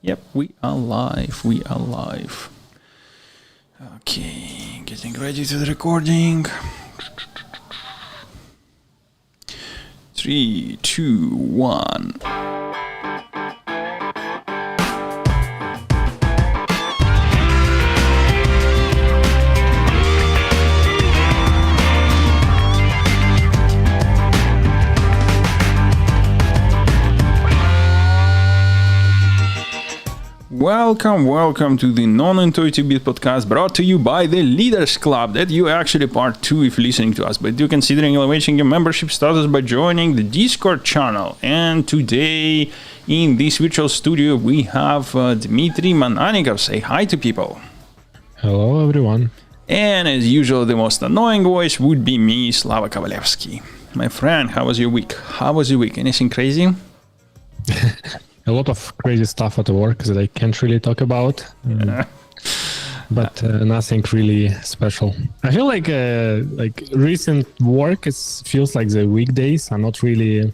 Yep, we are live. We are live. Okay, getting ready to the recording. 3, 2, 1. Welcome to the Non-Intuitive Bit podcast brought to you by the Leaders Club that you actually part 2 if listening to us, but do considering elevating your membership status by joining the Discord channel. And today in this virtual studio we have Dmitry Mananikov. Say hi to people. Hello everyone. And as usual, the most annoying voice would be me, Slava Kovalevsky. My friend, how was your week? Anything crazy? A lot of crazy stuff at work that I can't really talk about, but nothing really special. I feel like recent work feels like the weekdays are not really,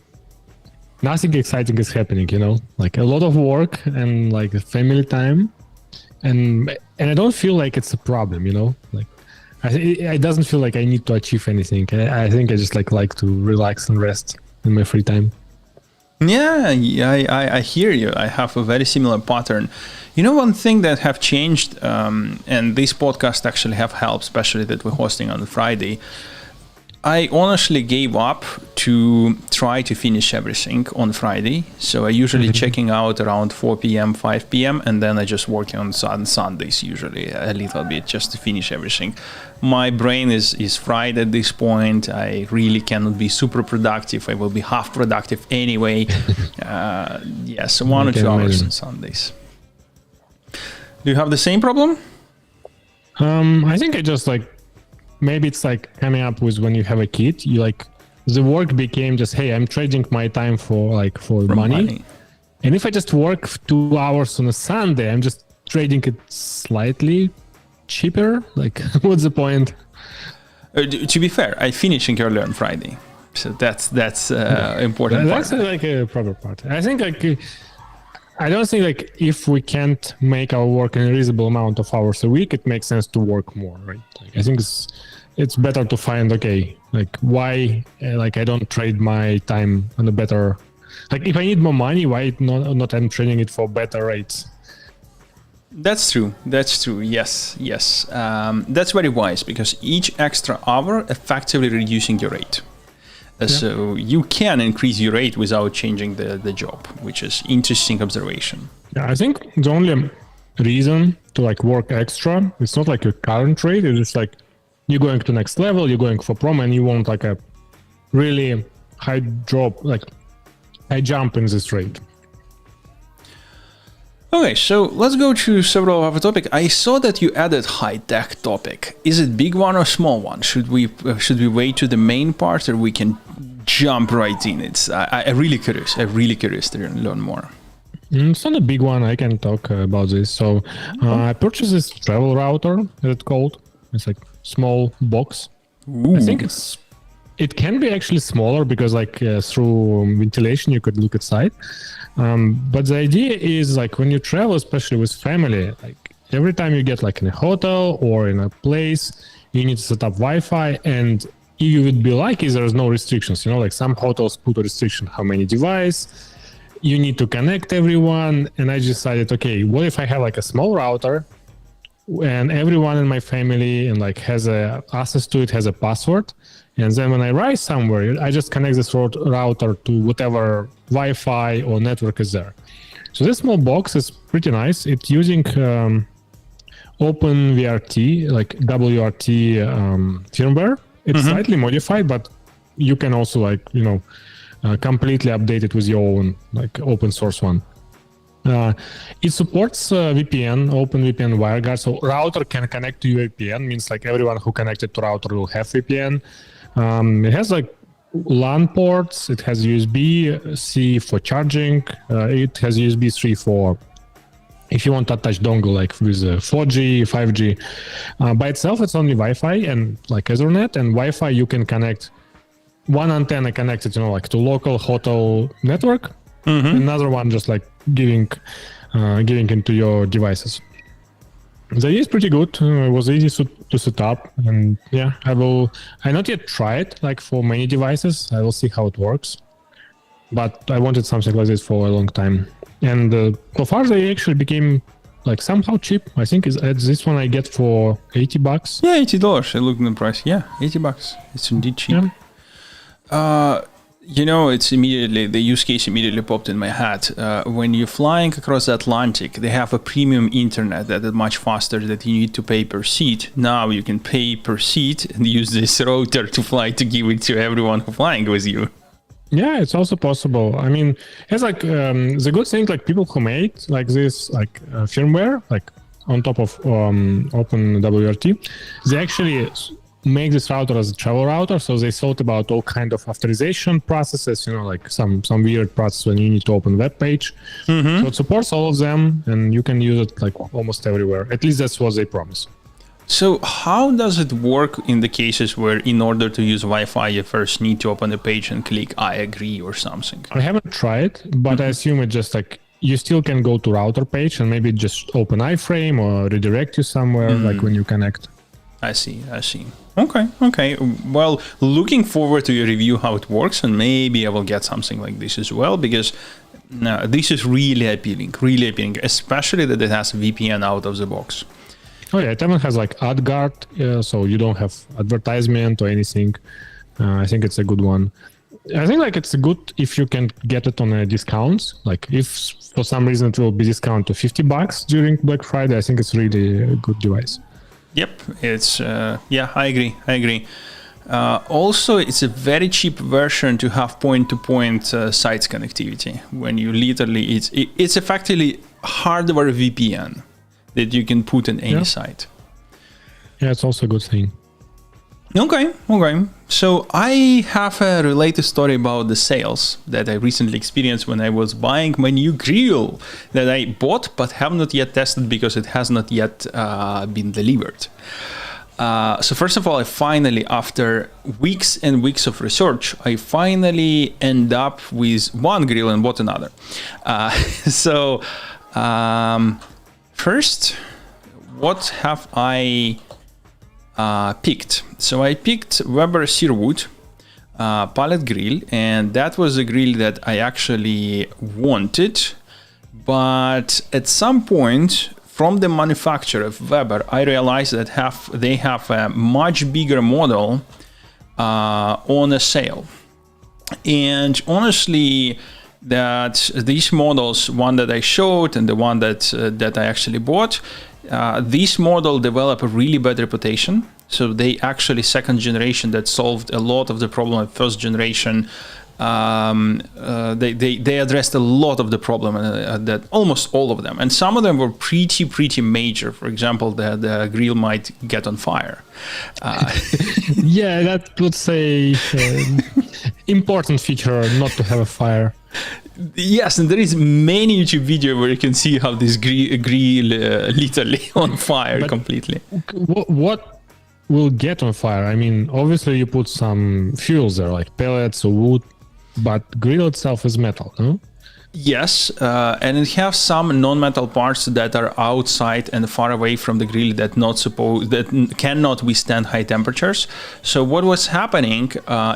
nothing exciting is happening, you know, like a lot of work and like family time, and I don't feel like it's a problem, you know, like it doesn't feel like I need to achieve anything. I think I just like to relax and rest in my free time. Yeah, I hear you. I have a very similar pattern. You know, one thing that have changed, and this podcast actually have helped, especially that we're hosting on Friday. I honestly gave up to try to finish everything on Friday. So I usually checking out around 4 p.m., 5 p.m. and then I just working on Sundays usually a little bit just to finish everything. My brain is fried at this point. I really cannot be super productive. I will be half productive anyway. Yes, 1 or 2 hours on Sundays. Do you have the same problem? I think I just maybe it's like coming up with when you have a kid, you like the work became just, hey, I'm trading my time for money. And if I just work 2 hours on a Sunday, I'm just trading it slightly cheaper. Like, what's the point? To be fair, I finishing early on Friday, so that's important. That's like a proper part. I think I don't think if we can't make our work in a reasonable amount of hours a week, it makes sense to work more, right? I think it's better to find why I don't trade my time on a better, if I need more money, why not I'm trading it for better rates? That's true. Yes. That's very wise because each extra hour effectively reducing your rate. So you can increase your rate without changing the job, which is interesting observation. Yeah, I think the only reason to work extra, it's not like your current rate. It's just you're going to next level, you're going for promo, and you want a really high drop, high jump in this rate. Okay, so let's go to several of our topic. I saw that you added high-tech topic. Is it big one or small one? Should we wait to the main part, or we can jump right in? I'm really curious to learn more. It's not a big one. I can talk about this. So I purchased this travel router, as it's called. It's small box. Ooh. I think it can be actually smaller because through ventilation you could look inside. But the idea is when you travel, especially with family, every time you get in a hotel or in a place, you need to set up Wi-Fi, and you would be lucky there's no restrictions. You know, some hotels put a restriction how many devices you need to connect everyone. And I decided, okay, what if I have a small router and everyone in my family and has access to it, has a password, and then when I arrive somewhere, I just connect this router to whatever Wi-Fi or network is there. So this small box is pretty nice. It's using OpenWRT, WRT firmware. It's slightly modified, but you can also completely update it with your own open source one. It supports VPN, OpenVPN WireGuard. So router can connect to your VPN, means everyone who connected to router will have VPN. It has LAN ports. It has USB-C for charging. It has USB 3 for if you want to attach dongle with 4G, 5G. By itself, it's only Wi-Fi and Ethernet. And Wi-Fi, you can connect one antenna connected, to local hotel network, Another one just like giving into your devices. The idea is pretty good. It was easy to set up, and yeah, I not yet tried like for many devices. I will see how it works, but I wanted something like this for a long time. And so far they actually became like somehow cheap. I think this one I get for $80. Yeah, $80. I looked at the price. Yeah, $80. It's indeed cheap. Yeah. It's immediately, the use case immediately popped in my head. When you're flying across the Atlantic, they have a premium internet that is much faster that you need to pay per seat. Now you can pay per seat and use this router to fly to give it to everyone who's flying with you. Yeah, it's also possible. I mean, it's like the good thing, like people who made like this, like firmware, like on top of OpenWRT, they actually make this router as a travel router. So they thought about all kind of authorization processes, like some weird process when you need to open a web page. So it supports all of them, and you can use it like almost everywhere. At least that's what they promise. So how does it work in the cases where in order to use Wi-Fi, you first need to open the page and click I agree or something? I haven't tried, but I assume it just like you still can go to router page and maybe just open iframe or redirect you somewhere like when you connect. I see. Okay. Well, looking forward to your review how it works, and maybe I will get something like this as well, because this is really appealing, especially that it has VPN out of the box. Oh yeah, it even has like ad guard, so you don't have advertisement or anything. I think it's a good one. I think like it's good if you can get it on a discount. Like if for some reason it will be discounted to $50 during Black Friday, I think it's really a good device. Yep, it's I agree. Also, it's a very cheap version to have point-to-point sites connectivity. When you literally, it's effectively hardware VPN that you can put in any site. Yeah, it's also a good thing. Okay. So I have a related story about the sales that I recently experienced when I was buying my new grill that I bought but have not yet tested because it has not yet been delivered. So first of all, I finally, after weeks and weeks of research, I finally end up with one grill and bought another. First, what have I picked? So I picked Weber Searwood pallet grill, and that was a grill that I actually wanted, but at some point from the manufacturer of Weber, I realized that they have a much bigger model on a sale. And honestly, that these models, one that I showed and the one that I actually bought, this model developed a really bad reputation. So they actually second generation that solved a lot of the problem of first generation. They addressed a lot of the problem, that almost all of them, and some of them were pretty major. For example, the grill might get on fire. Yeah, that would say important feature not to have a fire. Yes, and there is many YouTube video where you can see how this grill literally on fire completely. What will get on fire? I mean, obviously you put some fuels there, like pellets or wood, but grill itself is metal, no? Yes, and it has some non-metal parts that are outside and far away from the grill that cannot withstand high temperatures. So what was happening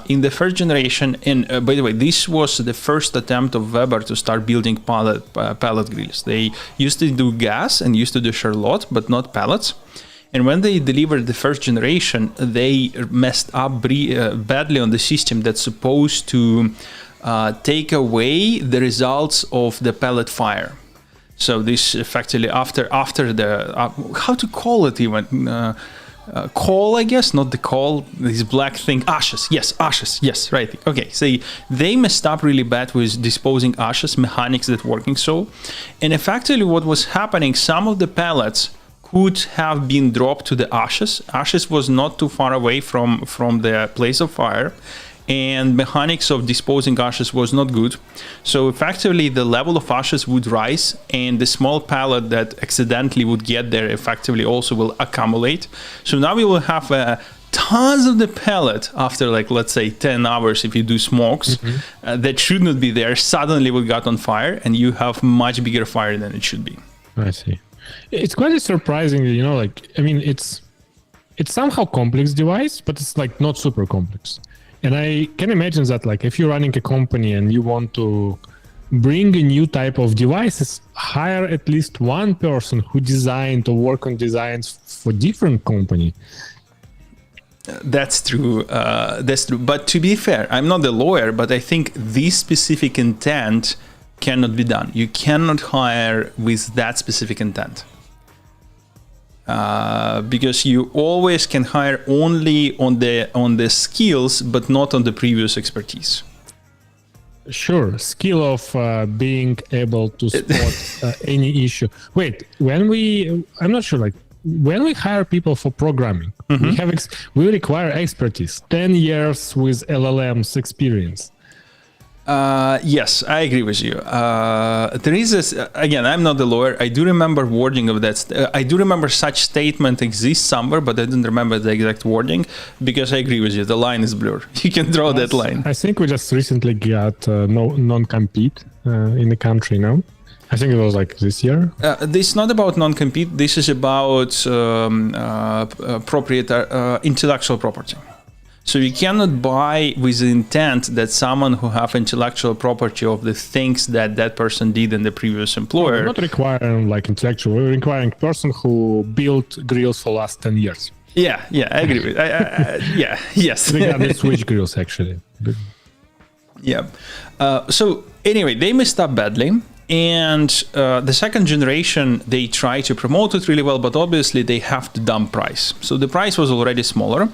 in the first generation, and by the way, this was the first attempt of Weber to start building pellet grills. They used to do gas and used to do Charlotte, but not pellets. And when they delivered the first generation, they messed up badly on the system that's supposed to take away the results of the pellet fire. So this effectively after the how to call it even coal, I guess, not the coal, this black thing, ashes, yes, right, okay. So they messed up really bad with disposing ashes, mechanics that working so, and effectively what was happening, some of the pellets could have been dropped to the ashes. Ashes was not too far away from the place of fire, and mechanics of disposing ashes was not good. So effectively the level of ashes would rise, and the small pellet that accidentally would get there effectively also will accumulate. So now we will have a tons of the pellet after, like, let's say 10 hours if you do smokes, that should not be there, suddenly will got on fire, and you have much bigger fire than it should be. I see. It's quite surprising, like, I mean, it's somehow complex device, but it's like not super complex. And I can imagine that, like, if you're running a company and you want to bring a new type of devices, hire at least one person who designed or work on designs for different company. That's true. That's true. But to be fair, I'm not a lawyer, but I think this specific intent cannot be done. You cannot hire with that specific intent. Because you always can hire only on the skills, but not on the previous expertise. Sure, skill of being able to spot any issue. Wait, I'm not sure, like, when we hire people for programming, we require expertise, 10 years with LLMs experience. Yes, I agree with you. There is this, again, I'm not a lawyer. I do remember wording of that. I do remember such statement exists somewhere, but I don't remember the exact wording, because I agree with you. The line is blurred. You can draw that line. I think we just recently got non-compete in the country now. I think it was like this year. This is not about non-compete. This is about intellectual property. So you cannot buy with the intent that someone who have intellectual property of the things that person did in the previous employer. We're not requiring like intellectual. We're requiring person who built grills for last 10 years. Yeah, I agree with. Yes. They got the switch grills actually. Yeah. So anyway, they messed up badly. And the second generation, they try to promote it really well, but obviously they have to dump price. So the price was already smaller.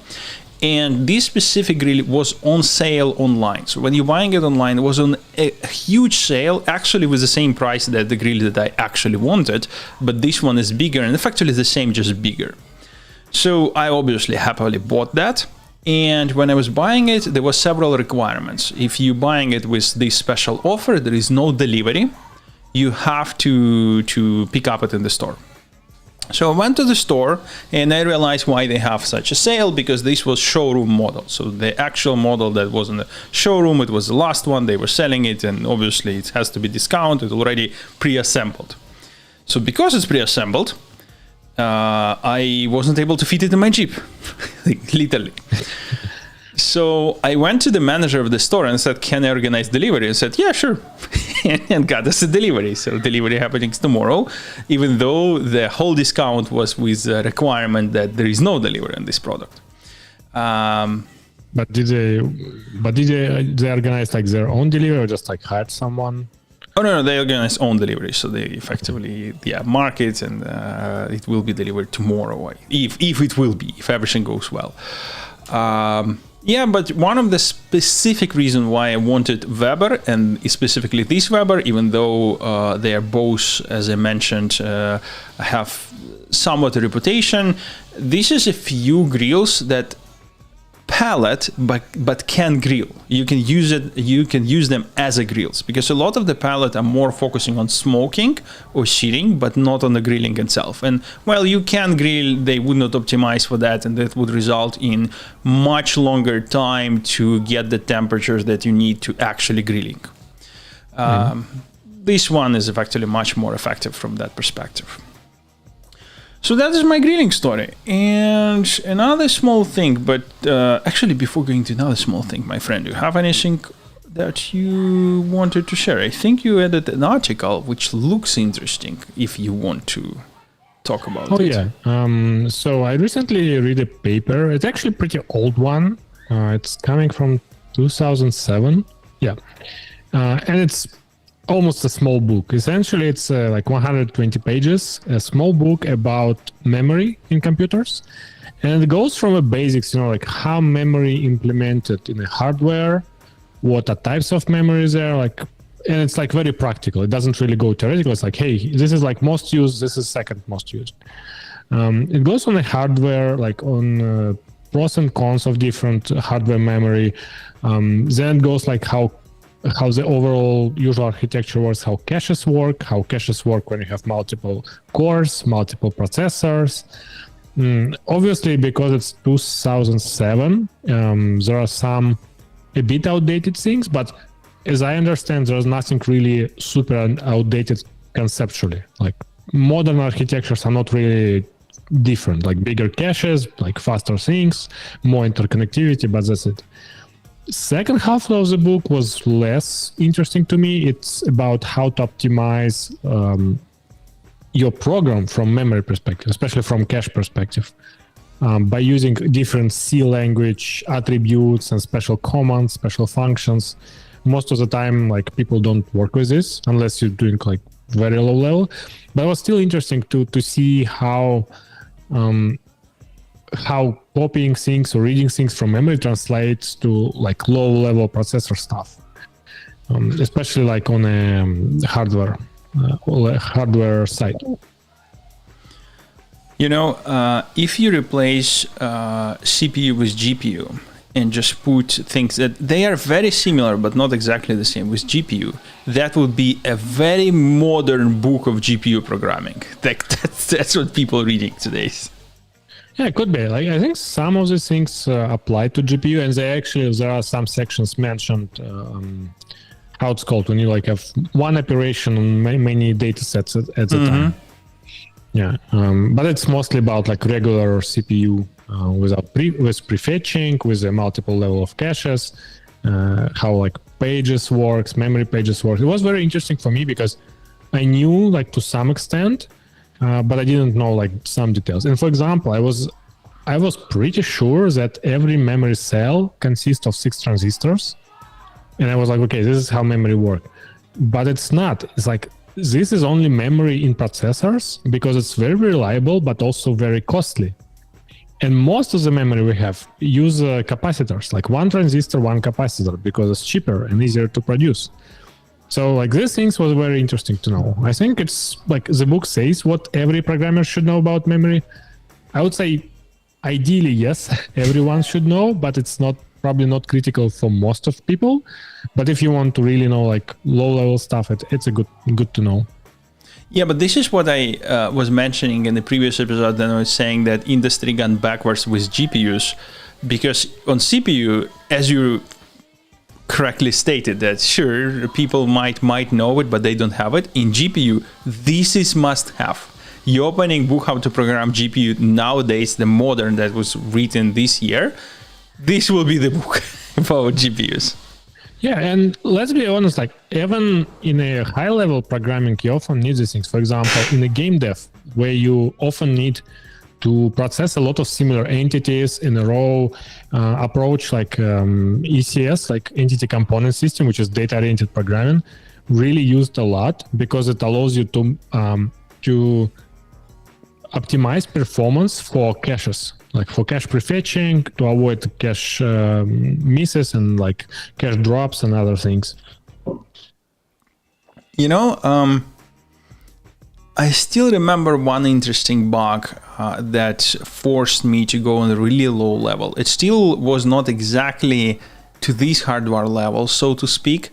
And this specific grill was on sale online. So when you're buying it online, it was on a huge sale, actually with the same price that the grill that I actually wanted. But this one is bigger and effectively the same, just bigger. So I obviously happily bought that. And when I was buying it, there were several requirements. If you're buying it with this special offer, there is no delivery. You have to pick up it in the store. So I went to the store and I realized why they have such a sale, because this was showroom model. So the actual model that was in the showroom, it was the last one, they were selling it, and obviously it has to be discounted, already pre-assembled. So because it's pre-assembled, I wasn't able to fit it in my Jeep, like, literally. So I went to the manager of the store and said, can I organize delivery? And said, yeah, sure. And got us a delivery. So delivery happening tomorrow, even though the whole discount was with the requirement that there is no delivery on this product. But did they organize like their own delivery or just like hired someone? Oh, no, they organize own delivery. So they effectively, mark it, and it will be delivered tomorrow, if it will be, if everything goes well. But one of the specific reasons why I wanted Weber, and specifically this Weber, even though they are both, as I mentioned, have somewhat a reputation, this is a few grills that pellet but can grill. You can use them as a grills, because a lot of the pellet are more focusing on smoking or searing, but not on the grilling itself. And while you can grill, they would not optimize for that, and that would result in much longer time to get the temperatures that you need to actually grilling. This one is effectively much more effective from that perspective. So that is my grilling story. And another small thing, but actually before going to another small thing, my friend, do you have anything that you wanted to share? I think you added an article which looks interesting, if you want to talk about it. Oh yeah. So I recently read a paper. It's actually a pretty old one. It's coming from 2007. Yeah. And it's almost a small book. Essentially, it's like 120 pages, a small book about memory in computers. And it goes from the basics, like how memory implemented in the hardware, what are types of memories there, and it's like very practical. It doesn't really go theoretical. It's like, hey, this is like most used, this is second most used. It goes on the hardware, like on pros and cons of different hardware memory. Then it goes like how the overall usual architecture works, how caches work when you have multiple cores, multiple processors. Obviously, because it's 2007, there are some a bit outdated things, but as I understand, there's nothing really super outdated conceptually. Like modern architectures are not really different, like bigger caches, like faster things, more interconnectivity, but that's it. Second half of the book was less interesting to me. It's about how to optimize your program from memory perspective, especially from cache perspective, by using different C language attributes and special commands, special functions. Most of the time, like people don't work with this unless you're doing like very low level. But it was still interesting to see how copying things or reading things from memory translates to like low level processor stuff, especially like on a hardware side. You know, if you replace CPU with GPU and just put things that they are very similar but not exactly the same with GPU, that would be a very modern book of GPU programming. That's what people are reading today. Yeah, it could be. Like I think some of these things apply to GPU, and there are some sections mentioned. How it's called when you like have one operation on many data sets at the time. Yeah, but it's mostly about like regular CPU with prefetching, with a multiple level of caches, how like pages works, memory pages work. It was very interesting for me because I knew like to some extent, but I didn't know like some details. And for example, I was pretty sure that every memory cell consists of 6 transistors, and I was like, okay, this is how memory works. But it's not. It's like this is only memory in processors because it's very reliable, but also very costly. And most of the memory we have use capacitors, like 1 transistor, 1 capacitor, because it's cheaper and easier to produce. So like these things was very interesting to know. I think it's like the book says what every programmer should know about memory. I would say ideally, yes, everyone should know, but it's probably not critical for most of people. But if you want to really know like low level stuff, it's a good to know. Yeah, but this is what I was mentioning in the previous episode. Then I was saying that industry gone backwards with GPUs, because on CPU, as you correctly stated, that sure people might know it, but they don't have it. In GPU, this is must have. You opening book how to program GPU nowadays, the modern that was written this year, this will be the book about GPUs. Yeah, and let's be honest, like even in a high level programming, you often need these things. For example, in a game dev, where you often need to process a lot of similar entities in a row, approach like ECS, like Entity Component System, which is data-oriented programming, really used a lot because it allows you to optimize performance for caches, like for cache prefetching, to avoid cache misses and like cache drops and other things. You know, I still remember one interesting bug that forced me to go on a really low level. It still was not exactly to this hardware level, so to speak,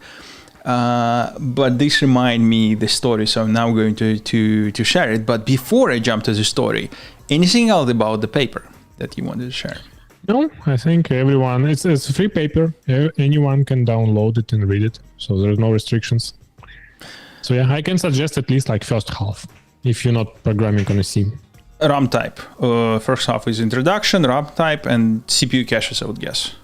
but this remind me the story, so I'm now going to share it. But before I jump to the story, anything else about the paper that you wanted to share? No, I think everyone, it's a free paper. Anyone can download it and read it, so there's no restrictions. So yeah, I can suggest at least like first half if you're not programming on a C. RAM type. First half is introduction, RAM type, and CPU caches, I would guess.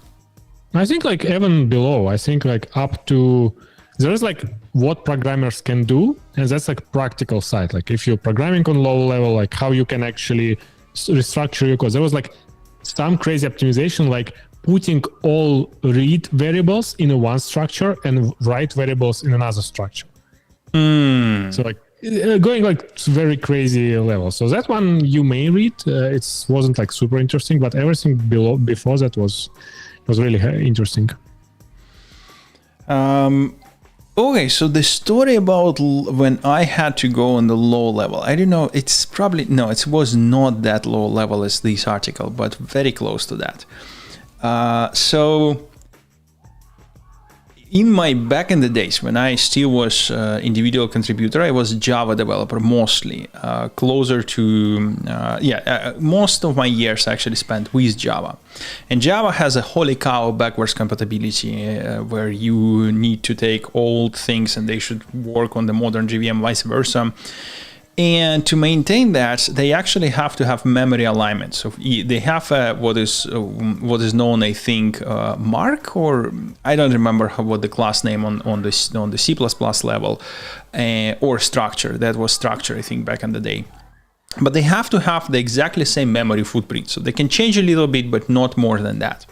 I think like even below, I think like up to, there's like what programmers can do, and that's like practical side. Like if you're programming on low level, like how you can actually restructure your code. There was like some crazy optimization, like putting all read variables in a one structure and write variables in another structure. So like going like very crazy level. So that one you may read. It wasn't like super interesting, but everything before that was really interesting. Okay, so the story about when I had to go on the low level, I don't know, it's probably, no, it was not that low level as this article, but very close to that. So in my back in the days when I still was individual contributor, I was a Java developer mostly, closer to most of my years I actually spent with Java. And Java has a holy cow backwards compatibility where you need to take old things and they should work on the modern JVM, vice versa. And to maintain that, they actually have to have memory alignment. So they have what is known, I think, mark, or I don't remember what the class name on the C++ level, or structure. That was structure, I think, back in the day. But they have to have the exactly same memory footprint. So they can change a little bit, but not more than that.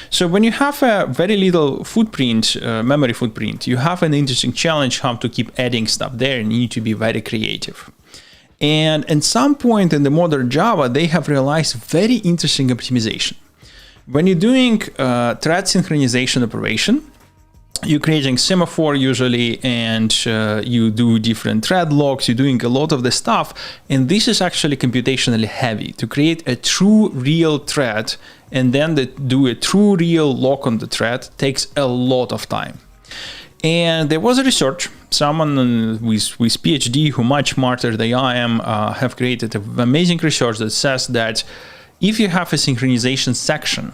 So when you have a very little footprint, memory footprint, you have an interesting challenge how to keep adding stuff there, and you need to be very creative. And at some point in the modern Java, they have realized very interesting optimization. When you're doing thread synchronization operation, you're creating semaphore usually, and you do different thread locks, you're doing a lot of the stuff, and this is actually computationally heavy. To create a true real thread and then do a true real lock on the thread takes a lot of time. And there was a research, someone with PhD who much smarter than I am have created an amazing research that says that if you have a synchronization section,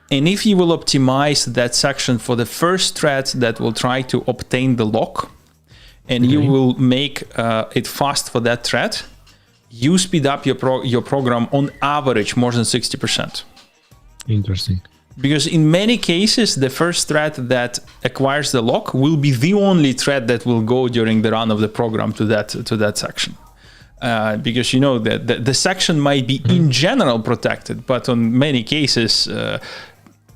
and if you will optimize that section for the first thread that will try to obtain the lock, and you will make it fast for that thread, you speed up your program on average more than 60%. Interesting. Because in many cases, the first thread that acquires the lock will be the only thread that will go during the run of the program to that section. Because you know that the section might be in general protected, but on many cases,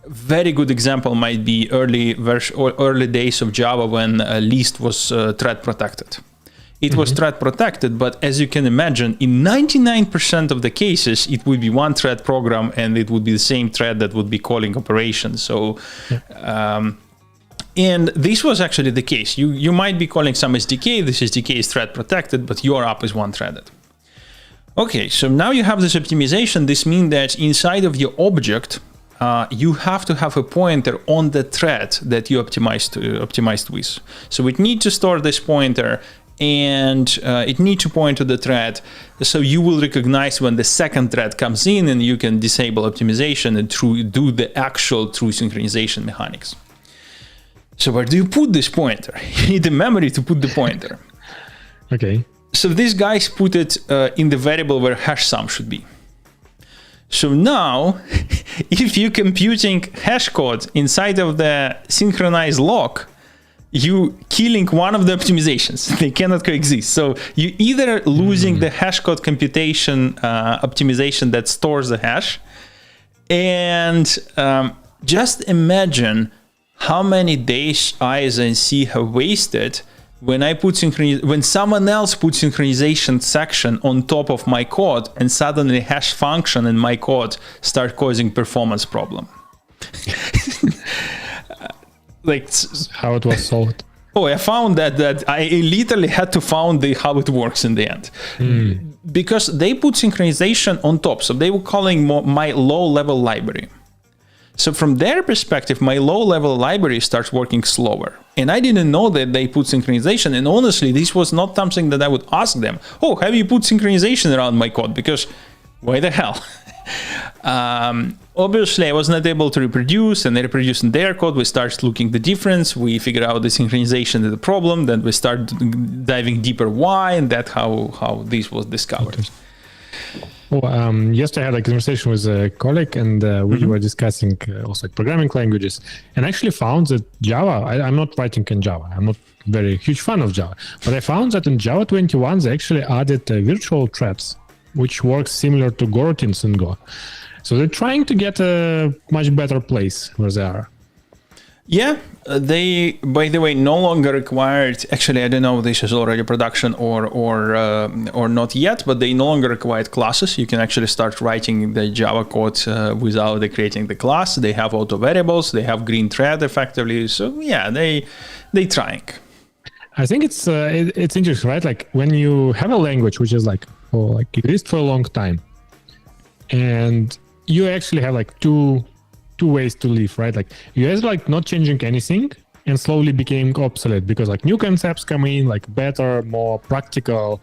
very good example might be early days of Java when least was thread protected. It was thread protected, but as you can imagine, in 99% of the cases, it would be one thread program, and it would be the same thread that would be calling operations. So, and this was actually the case. You might be calling some SDK. This SDK is thread protected, but your app is one threaded. Okay, so now you have this optimization. This means that inside of your object, you have to have a pointer on the thread that you optimized with. So it needs to store this pointer, and it needs to point to the thread, so you will recognize when the second thread comes in, and you can disable optimization and do the actual true synchronization mechanics. So where do you put this pointer? You need the memory to put the pointer. Okay. So these guys put it in the variable where hash sum should be. So now, if you're computing hash code inside of the synchronized lock, you killing one of the optimizations. They cannot coexist. So you either losing the hash code computation optimization that stores the hash, and just imagine how many days I as an C have wasted when I put when someone else puts synchronization section on top of my code, and suddenly hash function in my code start causing performance problem. Like how it was solved. Oh, I found that I literally had to find how it works in the end. Because they put synchronization on top. So they were calling my low-level library. So from their perspective, my low-level library starts working slower. And I didn't know that they put synchronization. And honestly, this was not something that I would ask them. Oh, have you put synchronization around my code? Because why the hell? Obviously, I was not able to reproduce, and they reproduced in their code. We start looking the difference. We figure out the synchronization is the problem. Then we start diving deeper why, and that's how this was discovered. Well, yesterday I had a conversation with a colleague, and we were discussing also programming languages, and actually found that Java, I'm not writing in Java. I'm not very huge fan of Java, but I found that in Java 21, they actually added virtual threads, which works similar to coroutines in Go. So they're trying to get a much better place where they are. Yeah, they, by the way, no longer required, actually, I don't know if this is already production or not yet, but they no longer required classes. You can actually start writing the Java code without creating the class. They have auto variables, they have green thread effectively. So yeah, they trying. I think it's interesting, right? Like when you have a language which is like exist for a long time, and you actually have like two ways to live, right? Like you guys like not changing anything, and slowly became obsolete because like new concepts come in, like better, more practical,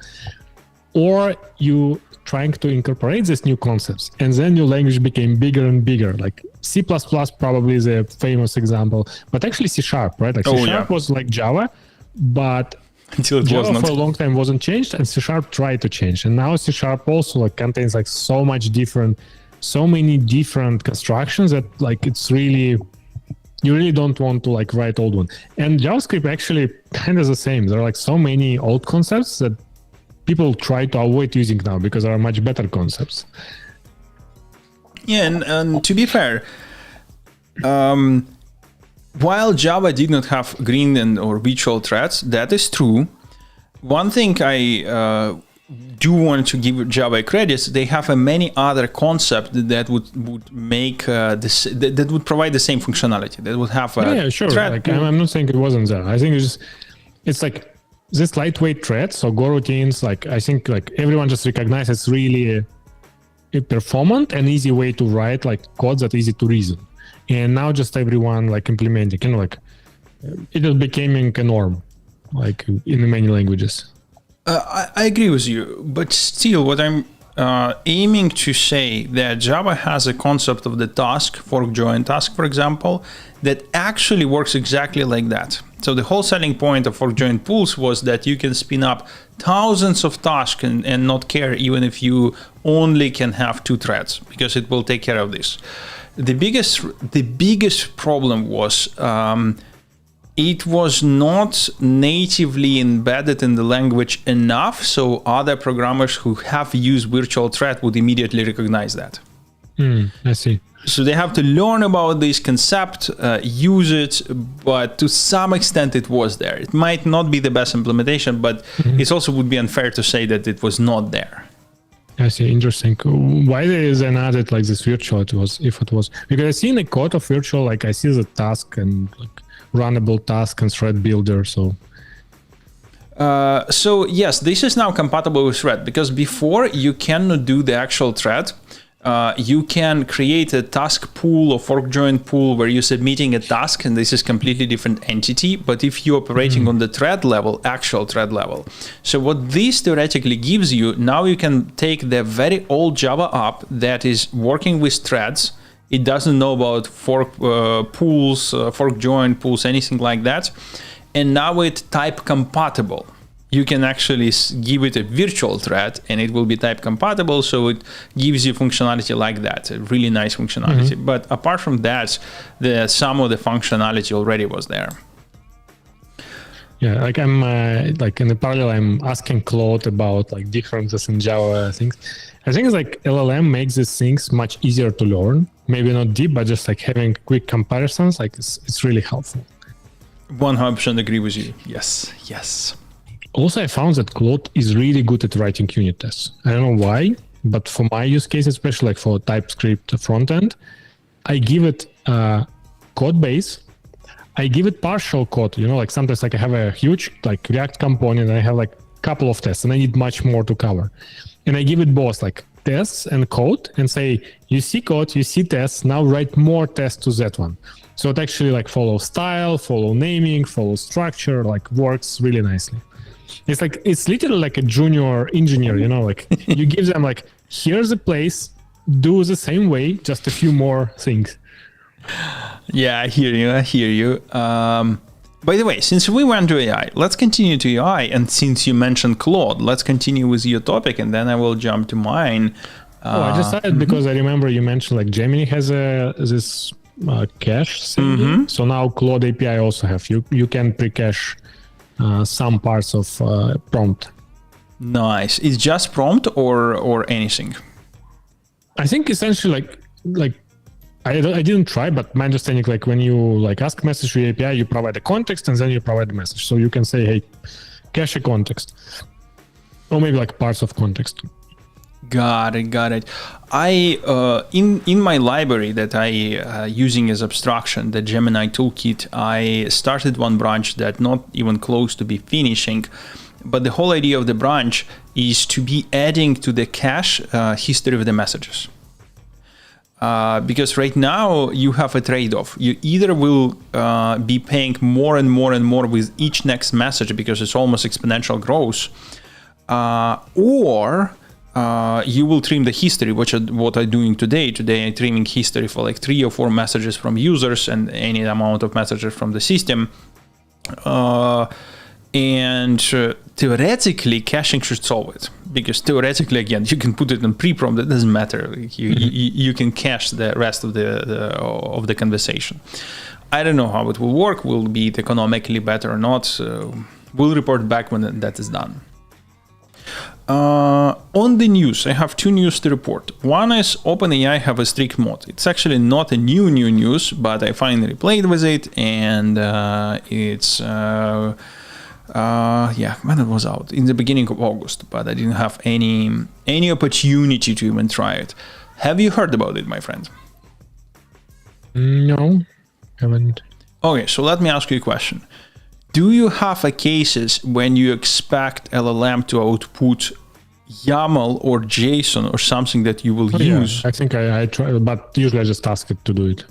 or you trying to incorporate these new concepts, and then your language became bigger and bigger. Like C++ probably is a famous example, but actually C#, right? Like C# was like Java, but until it Java was for a long time wasn't changed, and C# tried to change, and now C# also like contains like so many different constructions that like it's really, you really don't want to like write old one. And JavaScript actually kind of the same. There are like so many old concepts that people try to avoid using now because there are much better concepts. Yeah, and to be fair, while Java did not have green or virtual threads, that is true. One thing I do want to give Java credits, they have many other concepts that would make this, that would provide the same functionality. That would have a sure. thread. Like, I'm not saying it wasn't there. I think it's like this lightweight thread. So Go routines, like I think like everyone just recognizes it's really a performant and easy way to write like code that easy to reason. And now just everyone like implementing, you know, like it is becoming a norm, like in many languages. I agree with you, but still what I'm aiming to say that Java has a concept of the task, fork join task, for example, that actually works exactly like that. So the whole selling point of fork join pools was that you can spin up thousands of tasks and not care even if you only can have 2 threads, because it will take care of this. The biggest problem was it was not natively embedded in the language enough, so other programmers who have used virtual thread would immediately recognize that. I see. So they have to learn about this concept, use it, but to some extent it was there. It might not be the best implementation, but it also would be unfair to say that it was not there. I see. Interesting. Why there is an added like this virtual? If it was because I see in the code of virtual, like I see the task and like runnable task and thread builder. So yes, this is now compatible with thread, because before you cannot do the actual thread. You can create a task pool or fork join pool where you're submitting a task, and this is completely different entity. But if you're operating on the thread level, actual thread level, so what this theoretically gives you, now you can take the very old Java app that is working with threads. It doesn't know about fork pools, fork join pools, anything like that, and now it's type compatible. You can actually give it a virtual thread and it will be type compatible, so it gives you functionality like that, a really nice functionality. But apart from that, some of the functionality already was there. Yeah, like I'm like in the parallel, I'm asking Claude about like differences in Java things. I think it's like LLM makes these things much easier to learn. Maybe not deep, but just like having quick comparisons, like it's really helpful. 100% agree with you. Yes. Also, I found that Claude is really good at writing unit tests. I don't know why, but for my use case, especially like for TypeScript frontend, I give it code base. I give it partial code. You know, like sometimes like I have a huge like React component, and I have like a couple of tests, and I need much more to cover. And I give it both like tests and code, and say, you see code, you see tests. Now write more tests to that one. So it actually like follows style, follow naming, follow structure, like works really nicely. It's like, it's literally like a junior engineer, you know, like you give them like, here's a place, do the same way, just a few more things. Yeah, I hear you. By the way, since we went to AI, let's continue to AI. And since you mentioned Claude, let's continue with your topic, and then I will jump to mine. I just started because I remember you mentioned like Gemini has this cache thing. So now Claude API also have, you can pre-cache some parts of prompt. Nice. It's just prompt or anything? I think essentially like I didn't try, but my understanding, like when you like ask message to API, you provide the context and then you provide the message. So you can say, hey, cache a context, or maybe like parts of context. Got it. I in my library that I using as abstraction, the Gemini toolkit, I started one branch that not even close to be finishing, but the whole idea of the branch is to be adding to the cache history of the messages. Because right now you have a trade-off. You either will be paying more and more and more with each next message because it's almost exponential growth, or you will trim the history, which is what I'm doing today. Today I'm trimming history for like 3 or 4 messages from users and any amount of messages from the system. And theoretically, caching should solve it, because theoretically, again, you can put it in pre-prompt. It doesn't matter. You can cache the rest of the conversation. I don't know how it will work. Will be it economically better or not? We'll report back when that is done. On the news, I have 2 news to report. One is OpenAI have a strict mode. It's actually not a new news, but I finally played with it, and it's when it was out in the beginning of August, but I didn't have any opportunity to even try it. Have you heard about it, my friend? No, haven't. Okay, so let me ask you a question. Do you have cases when you expect LLM to output YAML or JSON or something that you will use? Yeah, I think I try, but usually I just ask it to do it.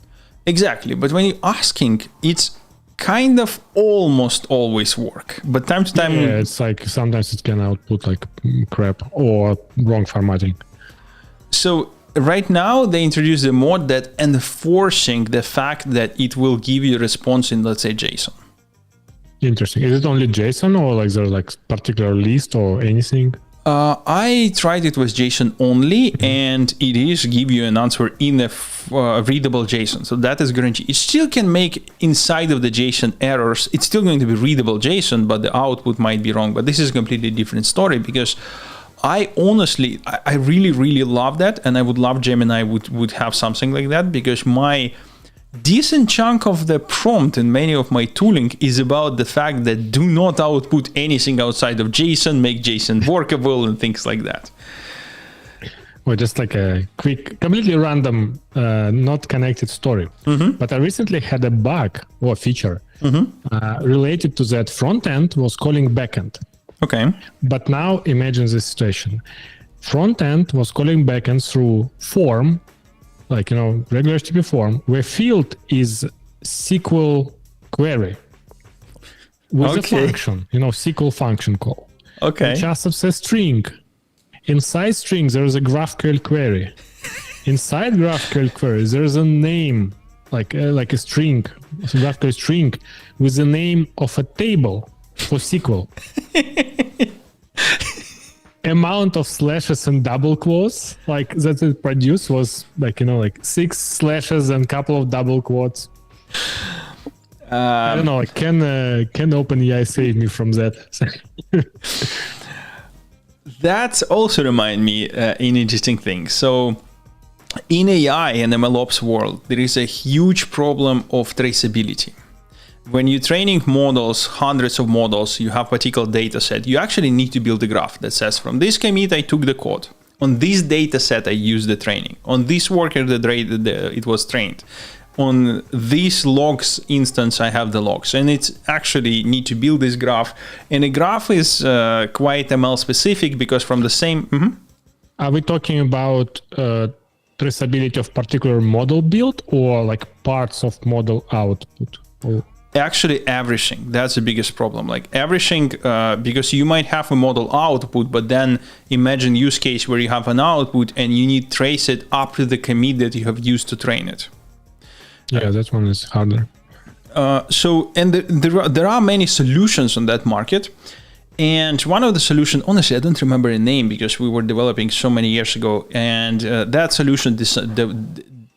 Exactly, but when you're asking, it's kind of almost always work, but time to time... Yeah, it's like sometimes it can output like crap or wrong formatting. So right now they introduced a mode that enforcing the fact that it will give you a response in, let's say, JSON. Interesting. Is it only JSON or like there's like particular list or anything? I tried it with JSON only, and it is give you an answer in a readable JSON. So that is guaranteed. It still can make inside of the JSON errors. It's still going to be readable JSON, but the output might be wrong. But this is a completely different story, because I honestly, I really, really love that. And I would love Gemini would have something like that, because my decent chunk of the prompt in many of my tooling is about the fact that do not output anything outside of JSON, make JSON workable and things like that. Well, just like a quick, completely random, not connected story. But I recently had a bug or feature related to that front end was calling backend. Okay. But now imagine this situation. Front end was calling backend through form, like, regular HTTP form, where field is SQL query with a function, SQL function call. Okay. Which accepts a string. Inside string, there is a GraphQL query. Inside GraphQL query, there is a name, like a string, a GraphQL string with the name of a table for SQL. Amount of slashes and double quotes like that it produced was like 6 slashes and couple of double quotes. I don't know. Can OpenAI save me from that? That also remind me an interesting thing. So in AI and MLOps world, there is a huge problem of traceability. When you're training models, hundreds of models, you have particular data set, you actually need to build a graph that says from this commit, I took the code. On this data set, I used the training. On this worker, it was trained. On this logs instance, I have the logs. And it's actually need to build this graph. And a graph is quite ML specific, because from the same... Are we talking about traceability of particular model build or like parts of model output? Or... Actually, everything. That's the biggest problem. Like everything, because you might have a model output, but then imagine use case where you have an output and you need to trace it up to the commit that you have used to train it. Yeah, that one is harder. There are many solutions on that market. And one of the solutions, honestly, I don't remember the name because we were developing so many years ago. And that solution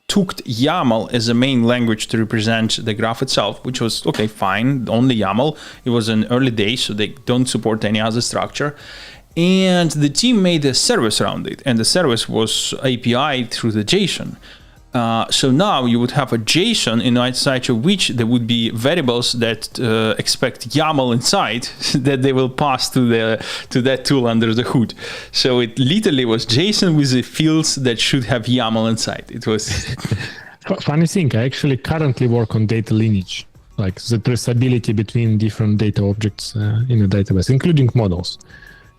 took YAML as a main language to represent the graph itself, which was, okay, fine, only YAML. It was an early day, so they don't support any other structure. And the team made a service around it, and the service was API through the JSON. So now you would have a JSON inside of which there would be variables that expect YAML inside that they will pass to that tool under the hood. So it literally was JSON with the fields that should have YAML inside. It was funny thing. I actually currently work on data lineage, like the traceability between different data objects in a database, including models,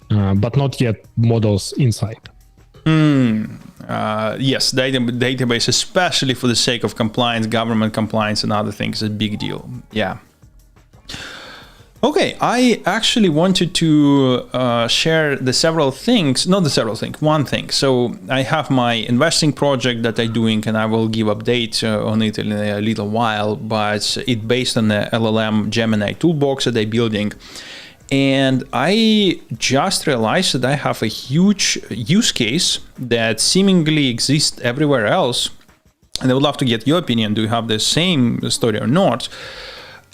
but not yet models inside. Yes, database, especially for the sake of compliance, government compliance, and other things, is a big deal. Yeah. Okay, I actually wanted to share one thing. So I have my investing project that I'm doing, and I will give update on it in a little while, but it's based on the LLM Gemini toolbox that I'm building. And I just realized that I have a huge use case that seemingly exists everywhere else. And I would love to get your opinion. Do you have the same story or not?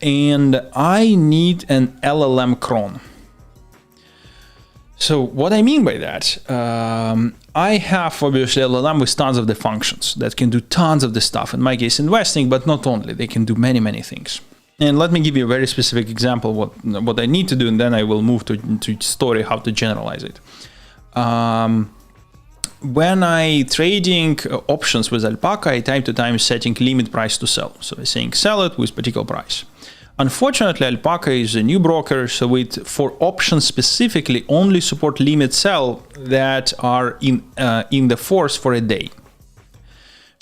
And I need an LLM cron. So what I mean by that, I have obviously LLM with tons of the functions that can do tons of the stuff. In my case, investing, but not only. They can do many, many things. And let me give you a very specific example what I need to do, and then I will move to story how to generalize it. When I trading options with Alpaca, I time to time setting limit price to sell. So I'm saying sell it with particular price. Unfortunately, Alpaca is a new broker, so it, for options specifically, only support limit sell that are in the force for a day.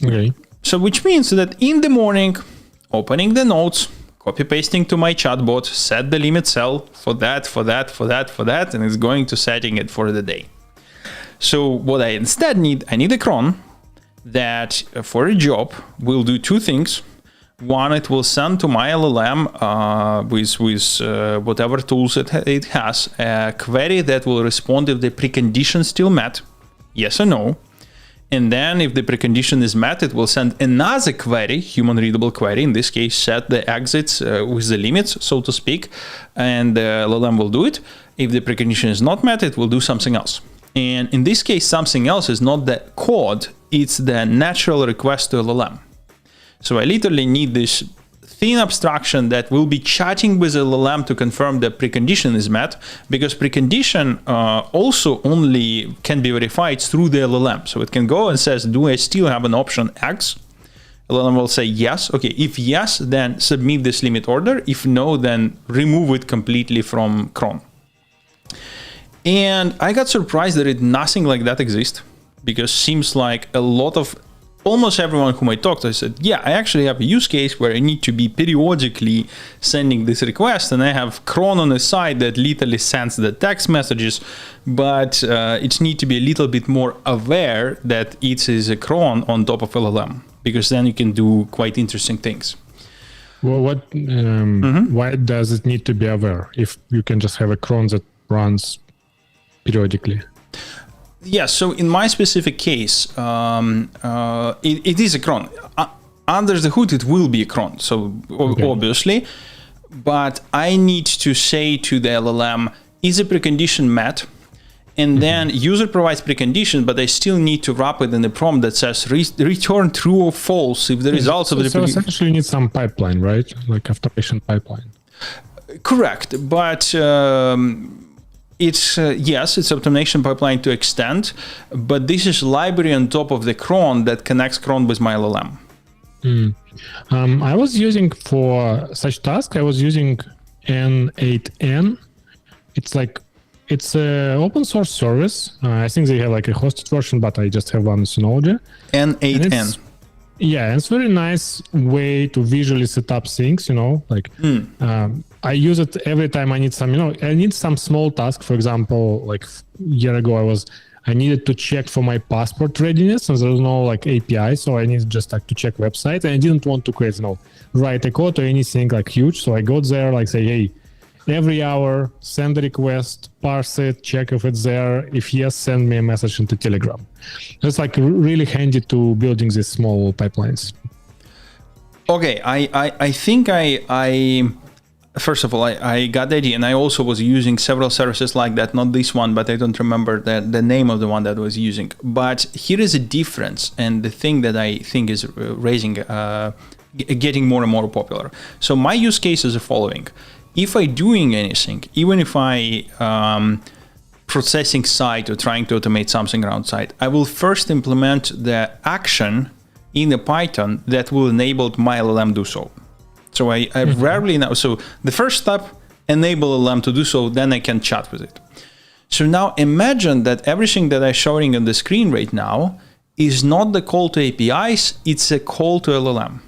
Okay. So which means that in the morning, opening the notes, copy pasting to my chatbot, set the limit sell for that, and it's going to setting it for the day. So what I instead need, I need a cron that for a job will do two things. One, it will send to my LLM with whatever tools it has a query that will respond if the precondition still met, yes or no. And then if the precondition is met, it will send another query, human readable query, in this case, set the exits with the limits, so to speak, and the LLM will do it. If the precondition is not met, it will do something else. And in this case, something else is not the code, it's the natural request to LLM. So I literally need this thin abstraction that will be chatting with LLM to confirm the precondition is met, because precondition also only can be verified through the LLM. So it can go and says, do I still have an option X? LLM will say yes. Okay, if yes, then submit this limit order. If no, then remove it completely from cron. And I got surprised that nothing like that exists, because seems like a lot of almost everyone whom I talked to, I said, yeah, I actually have a use case where I need to be periodically sending this request, and I have cron on the side that literally sends the text messages, but it needs to be a little bit more aware that it is a cron on top of LLM, because then you can do quite interesting things. Well, why does it need to be aware if you can just have a cron that runs periodically? Yeah, so in my specific case, it is a cron. Under the hood, it will be a cron, so obviously. But I need to say to the LLM, is the precondition met? And then user provides precondition, but I still need to wrap it in a prompt that says return true or false if the results of the So essentially you need some pipeline, right? Like automation pipeline. Correct, but it's yes, it's automation pipeline to extent, but this is library on top of the cron that connects cron with my LLM. I was using for such task, I was using N8N. It's a open source service. I think they have like a hosted version, but I just have one Synology. N8N. Yeah, it's very nice way to visually set up things, I use it every time I need some small task. For example, like a year ago, I needed to check for my passport readiness, and there's no like API, so I needed just like to check website, and I didn't want to create, write a code or anything like huge. So I go there, like say, hey, every hour, send a request, parse it, check if it's there. If yes, send me a message into Telegram. It's like really handy to building these small pipelines. Okay, I think first of all, I got the idea, and I also was using several services like that, not this one, but I don't remember the name of the one that I was using. But here is a difference, and the thing that I think is getting more and more popular. So my use case is the following. If I'm doing anything, even if I processing site or trying to automate something around site, I will first implement the action in the Python that will enable my LLM do so. So I rarely know. So the first step, enable LLM to do so, then I can chat with it. So now imagine that everything that I'm showing on the screen right now is not the call to APIs, it's a call to LLM.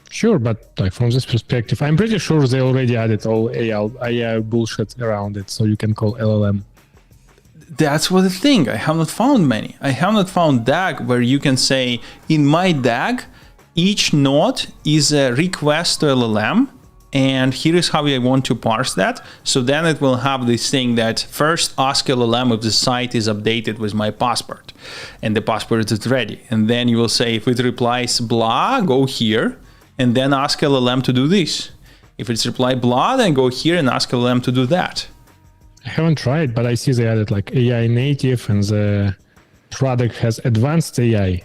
Sure, but like from this perspective, I'm pretty sure they already added all AI bullshit around it, so you can call LLM. That's what the thing. I have not found many. I have not found DAG where you can say, in my DAG, each node is a request to LLM, and here is how I want to parse that. So then it will have this thing that first ask LLM if the site is updated with my password, and the password is ready. And then you will say, if it replies blah, go here, and then ask LLM to do this. If it's reply blah, then go here and ask LLM to do that. I haven't tried, but I see they added like AI native, and the product has advanced AI.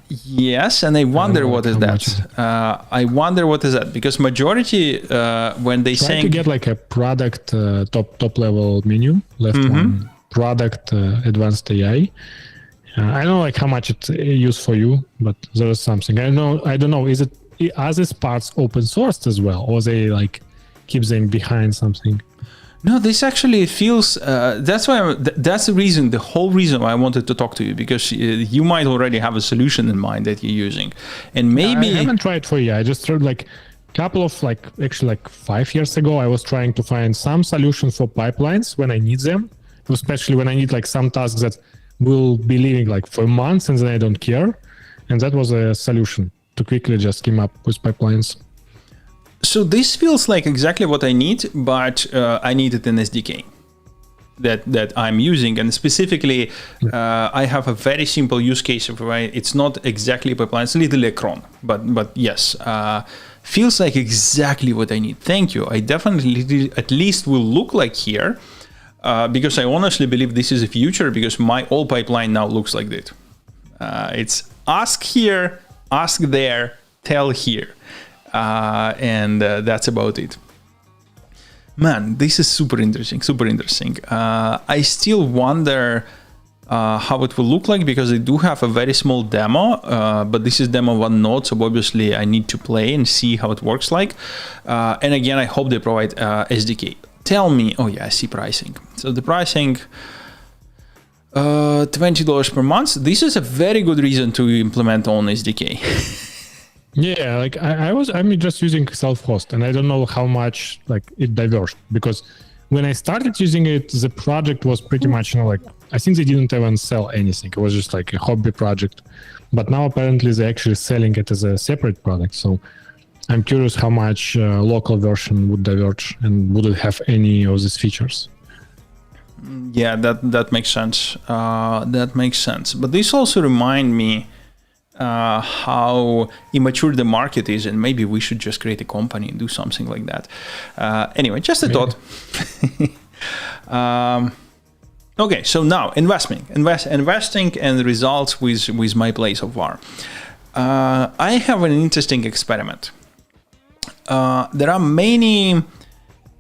Yes, and I wonder what is that. I wonder what is that, because majority when they try saying to get like a product top level menu, left one, product advanced AI. I don't know like how much it's used for you, but there is something. I don't know. Are these parts open sourced as well, or they like keep them behind something? No, this actually feels. That's why. That's the reason. The whole reason why I wanted to talk to you, because you might already have a solution in mind that you're using, and maybe I haven't tried for you. I just tried like a couple of actually 5 years ago. I was trying to find some solutions for pipelines when I need them, especially when I need like some tasks that will be living like for months and then I don't care, and that was a solution to quickly just scheme up with pipelines. So this feels like exactly what I need, but I need it in SDK that I'm using. And specifically, I have a very simple use case of where it's not exactly a pipeline, it's a little cron, but yes, feels like exactly what I need. Thank you. I definitely at least will look like here, because I honestly believe this is the future, because my old pipeline now looks like that. It's ask here, ask there, tell here. And that's about it. Man, this is super interesting, super interesting. I still wonder how it will look like, because I do have a very small demo, but this is demo 1 node, so obviously I need to play and see how it works like. And again, I hope they provide SDK. Tell me, oh yeah, I see pricing. So the pricing, $20 per month. This is a very good reason to implement on SDK. Yeah, like I'm just using self-host, and I don't know how much like it diverged, because when I started using it, the project was pretty much, like, I think they didn't even sell anything. It was just like a hobby project, but now apparently they're actually selling it as a separate product. So I'm curious how much local version would diverge, and would it have any of these features? Yeah, that makes sense. That makes sense. But this also reminds me how immature the market is, and maybe we should just create a company and do something like that. Anyway, just a thought. Okay, so now investing and the results with my play so far. I have an interesting experiment. There are many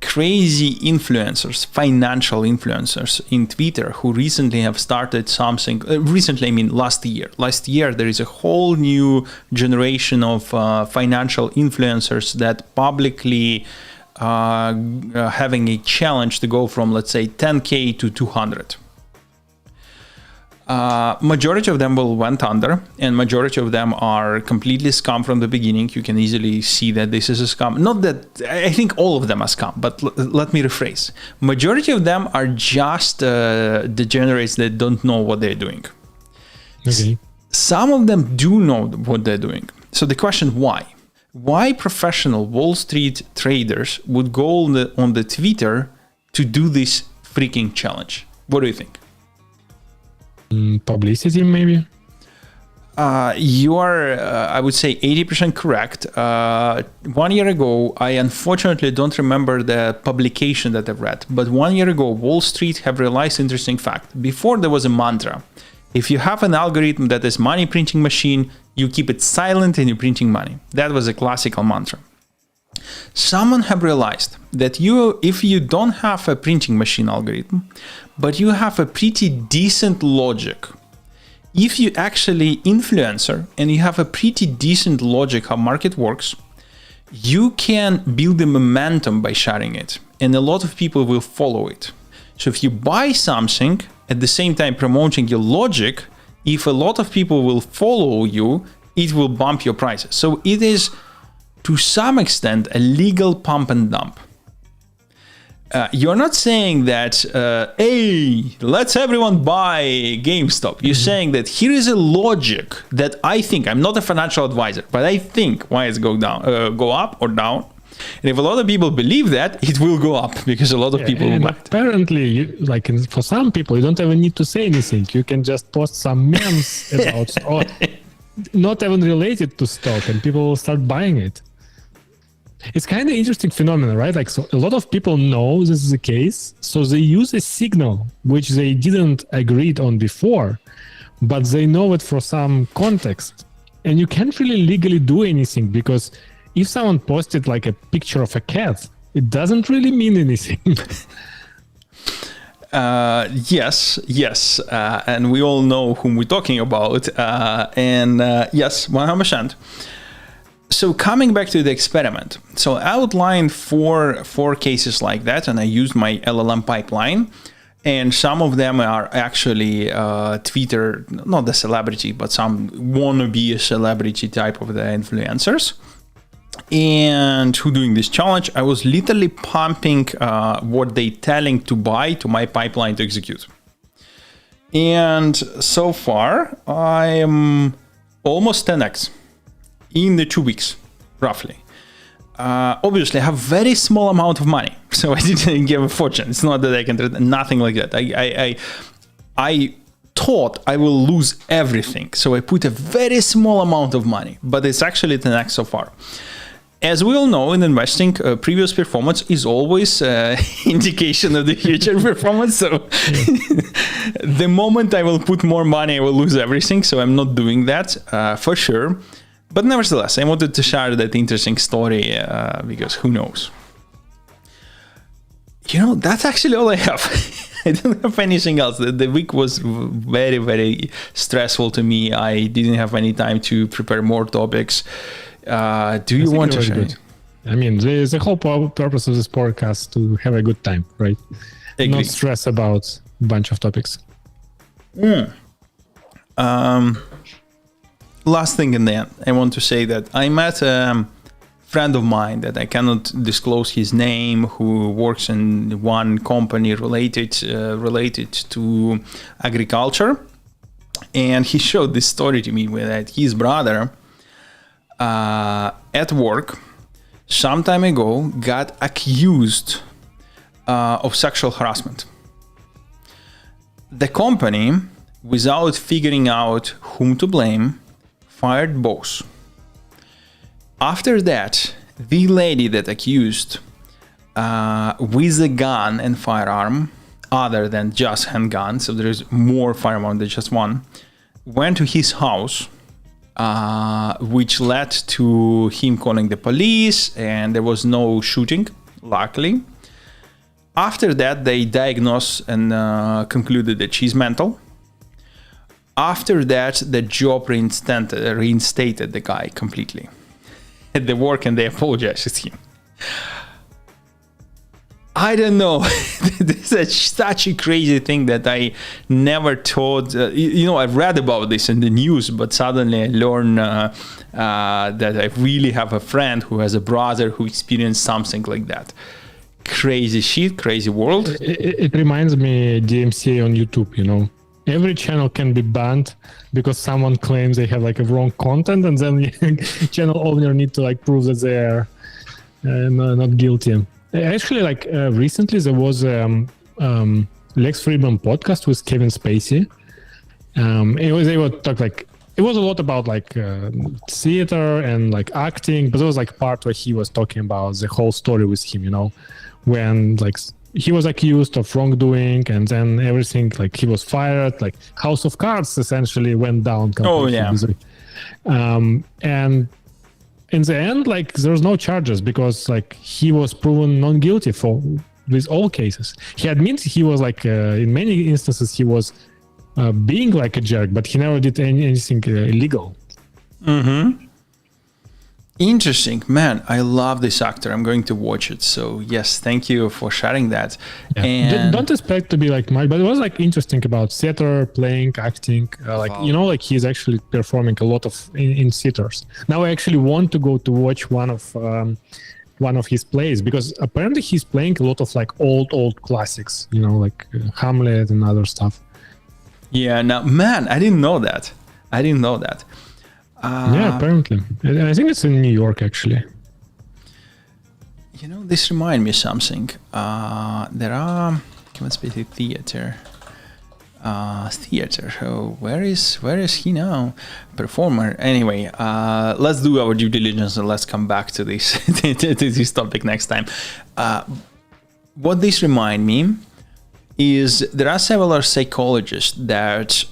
crazy influencers, financial influencers in Twitter who recently have started something. Recently, I mean last year. Last year, there is a whole new generation of financial influencers that publicly having a challenge to go from, let's say, 10K to 200. Majority of them went under, and majority of them are completely scam from the beginning. You can easily see that this is a scam. Not that I think all of them are scam, but let me rephrase. Majority of them are just degenerates that don't know what they're doing. Okay. Some of them do know what they're doing. So the question, why? Why professional Wall Street traders would go on the Twitter to do this freaking challenge? What do you think? Publicity, maybe? You are, I would say, 80% correct. 1 year ago, I unfortunately don't remember the publication that I've read, but 1 year ago, Wall Street have realized interesting fact. Before, there was a mantra. If you have an algorithm that is money printing machine, you keep it silent and you're printing money. That was a classical mantra. Someone have realized that if you don't have a printing machine algorithm, but you have a pretty decent logic, if you actually influencer and you have a pretty decent logic how market works, you can build the momentum by sharing it. and a lot of people will follow it. So if you buy something at the same time promoting your logic, if a lot of people will follow you, it will bump your prices. So it is, to some extent, a legal pump and dump. You're not saying that, hey, let's everyone buy GameStop. You're saying that here is a logic that I think, I'm not a financial advisor, but I think why it's go up or down. And if a lot of people believe that, it will go up because a lot of people will buy it. Apparently, for some people, you don't even need to say anything. You can just post some memes about stock, not even related to stock, and people will start buying it. It's kind of interesting phenomenon, right? Like, so a lot of people know this is the case, so they use a signal which they didn't agreed on before, but they know it for some context. And you can't really legally do anything, because if someone posted like a picture of a cat, it doesn't really mean anything. Yes, and we all know whom we're talking about, yes, 100%. So coming back to the experiment, so I outlined four cases like that, and I used my LLM pipeline, and some of them are actually Twitter, not the celebrity, but some wannabe celebrity type of the influencers, and who doing this challenge. I was literally pumping what they telling to buy to my pipeline to execute. And so far, I am almost 10x. In the 2 weeks, roughly. Obviously, I have very small amount of money, so I didn't give a fortune. It's not that I can, nothing like that. I thought I will lose everything, so I put a very small amount of money, but it's actually 10x so far. As we all know, in investing, previous performance is always indication of the future performance. So the moment I will put more money, I will lose everything. So I'm not doing that for sure. But nevertheless, I wanted to share that interesting story because who knows? That's actually all I have. I don't have anything else. The week was very, very stressful to me. I didn't have any time to prepare more topics. Do you want to share it? I mean, the whole purpose of this podcast to have a good time, right? Agree. Not stress about a bunch of topics. Last thing in the end, I want to say that I met a friend of mine that I cannot disclose his name, who works in one company related to agriculture, and he showed this story to me that his brother at work some time ago got accused of sexual harassment. The company, without figuring out whom to blame, fired both. After that, the lady that accused with a gun and firearm, other than just handgun, so there is more firearm than just one, went to his house, which led to him calling the police, and there was no shooting, luckily. After that, they diagnosed and concluded that she's mental. After that, the job reinstated the guy completely at the work, and they apologized to him. I don't know. This is such a crazy thing that I never thought. I read about this in the news, but suddenly I learned that I really have a friend who has a brother who experienced something like that. Crazy shit, crazy world. It reminds me DMCA on YouTube, Every channel can be banned because someone claims they have like a wrong content, and then the channel owner need to prove that they are not guilty. Actually, recently there was Lex Friedman podcast with Kevin Spacey. They would talk it was a lot about theater and acting, but there was part where he was talking about the whole story with him, when he was accused of wrongdoing, and then everything, he was fired, House of Cards essentially went down completely. Oh, yeah. And in the end, there's no charges because he was proven non-guilty with all cases. He admits he was in many instances he was being a jerk, but he never did anything illegal. Mm-hmm. Interesting, man. I love this actor. I'm going to watch it. So yes, thank you for sharing that. Yeah. And Don't expect to be like much, but it was like interesting about theater, playing, acting. Like like he's actually performing a lot of in theaters. Now I actually want to go to watch one of his plays because apparently he's playing a lot of like old classics. Like Hamlet and other stuff. yeah, now man, I didn't know that. Yeah, apparently. I think it's in New York, actually. This reminds me of something. There are, let's be theater. Oh, where is he now? Performer. Anyway, let's do our due diligence and let's come back to this to this topic next time. What this reminds me is there are several psychologists that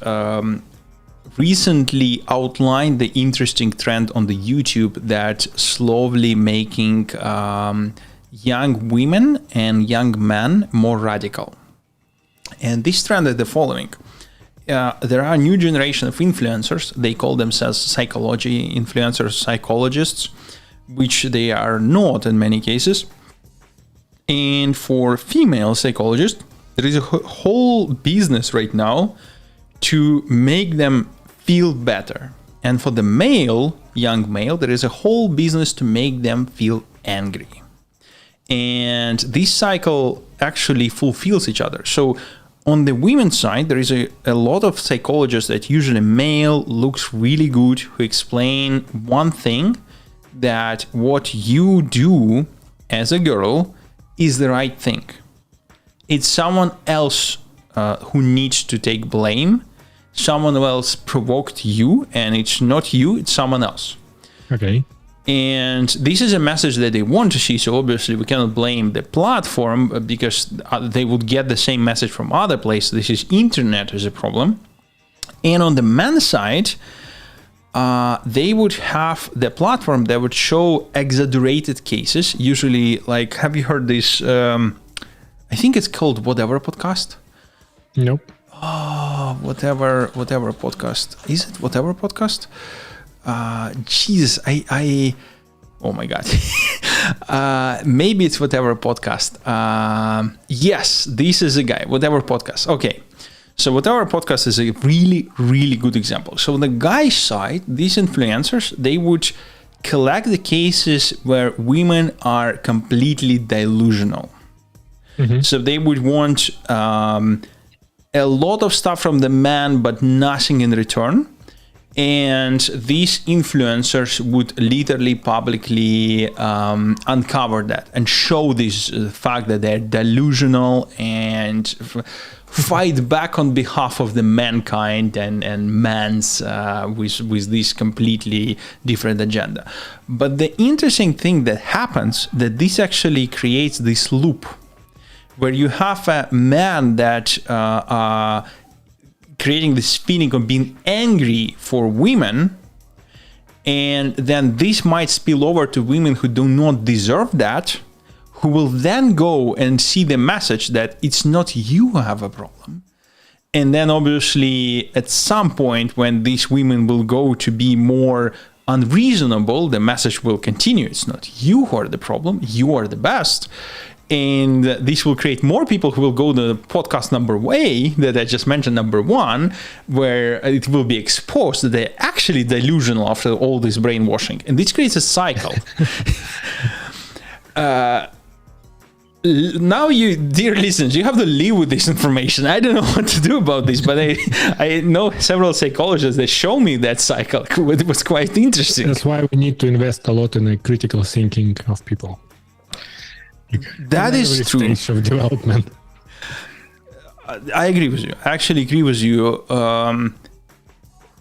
recently outlined the interesting trend on the YouTube that slowly making young women and young men more radical. And this trend is the following. There are a new generation of influencers. They call themselves psychology influencers, psychologists, which they are not in many cases. And for female psychologists, there is a whole business right now to make them feel better. And for the young male, there is a whole business to make them feel angry. And this cycle actually fulfills each other. So on the women's side, there is a lot of psychologists that usually male looks really good, who explain one thing, that what you do as a girl is the right thing. It's someone else who needs to take blame. Someone else provoked you, and it's not you, it's someone else. Okay. And this is a message that they want to see, so obviously we cannot blame the platform because they would get the same message from other places. This is internet is a problem. And on the men's side, they would have the platform that would show exaggerated cases, usually like, have you heard this, I think it's called Whatever Podcast? Nope. Oh, whatever podcast. Is it Whatever Podcast? Jesus, oh my God. Maybe it's Whatever Podcast. Yes, this is a guy, Whatever Podcast. Okay. So Whatever Podcast is a really, really good example. So on the guy's side, these influencers, they would collect the cases where women are completely delusional. Mm-hmm. So they would want a lot of stuff from the man, but nothing in return. And these influencers would literally publicly uncover that and show this fact that they're delusional and fight back on behalf of the mankind and man's with this completely different agenda. But the interesting thing that happens, that this actually creates this loop where you have a man that creating this feeling of being angry for women, and then this might spill over to women who do not deserve that, who will then go and see the message that it's not you who have a problem. And then obviously at some point when these women will go to be more unreasonable, the message will continue. It's not you who are the problem, you are the best. And this will create more people who will go to the podcast number way that I just mentioned, number one, where it will be exposed that they're actually delusional after all this brainwashing. And this creates a cycle. Now you, dear listeners, you have to live with this information. I don't know what to do about this, but I know several psychologists that show me that cycle. It was quite interesting. That's why we need to invest a lot in the critical thinking of people. That is true. Stage of development. I agree with you. I actually agree with you.